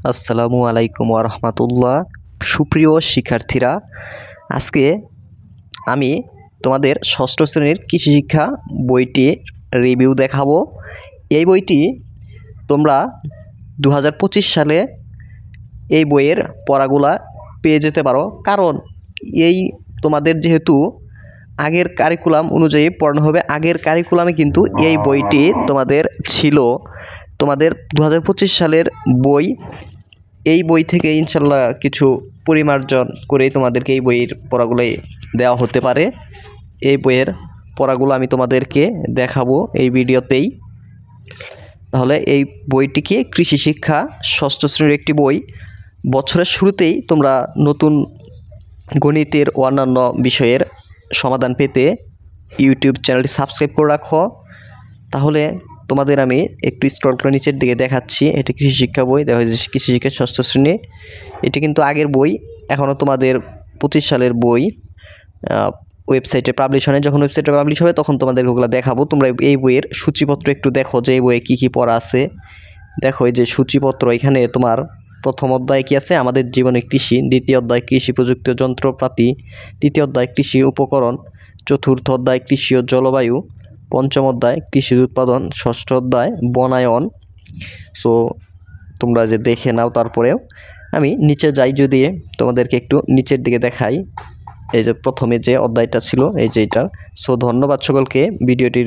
আসসালামু আলাইকুম ওয়া রাহমাতুল্লাহ। সুপ্রিয় শিক্ষার্থীরা, আজকে আমি তোমাদের ষষ্ঠ শ্রেণীর কৃষি শিক্ষা বইটির রিভিউ দেখাবো। এই বইটি তোমরা 2025 সালে এই বইয়ের পড়াগুলা পেয়ে যেতে পারো, কারণ এই তোমাদের যেহেতু আগের কারিকুলাম অনুযায়ী পড়ানো হবে, আগের কারিকুলামে কিন্তু এই বইটি তোমাদের ছিল। তোমাদের 2025 সালের বই, এই বই থেকে ইনশাল্লাহ কিছু পরিমার্জন করে তোমাদেরকে এই বইয়ের পড়াগুলোই দেওয়া হতে পারে। এই বইয়ের পড়াগুলো আমি তোমাদেরকে দেখাবো এই ভিডিওতেই। তাহলে এই বইটিকে কৃষি শিক্ষা ষষ্ঠ শ্রেণীর একটি বই। বছরের শুরুতেই তোমরা নতুন গণিতের ও অন্যান্য বিষয়ের সমাধান পেতে ইউটিউব চ্যানেলটি সাবস্ক্রাইব করে রাখো। তাহলে তোমাদের আমি একটু স্ক্রল করে নিচের দিকে দেখাচ্ছি। এটি কৃষি শিক্ষা বই, দেখা যাচ্ছে কৃষি শিক্ষা ষষ্ঠ শ্রেণী। এটি কিন্তু আগের বই, এখনও তোমাদের 25 সালের বই ওয়েবসাইটে পাবলিশ হয়। যখন ওয়েবসাইটে পাবলিশ হবে তখন তোমাদের ওগুলো দেখাবো। তোমরা এই বইয়ের সূচিপত্র একটু দেখো যে এই বইয়ে কী কী পড়া আছে। দেখো এই যে সূচিপত্র, এখানে তোমার প্রথম অধ্যায় কী আছে, আমাদের জীবনে কৃষি। দ্বিতীয় অধ্যায় কৃষি প্রযুক্তি ও যন্ত্রপাতি। তৃতীয় অধ্যায় কৃষি উপকরণ। চতুর্থ অধ্যায় কৃষি ও জলবায়ু। পঞ্চম অধ্যায় কৃষি উৎপাদন। ষষ্ঠ অধ্যায় বনায়ন। সো তোমরা যে দেখে নাও। তারপরেও আমি নিচে যাই, যদি তোমাদেরকে একটু নিচের দিকে দেখাই। এই যে প্রথমে যে অধ্যায়টা ছিল এই যে এটা। সো ধন্যবাদ সকলকে ভিডিওটি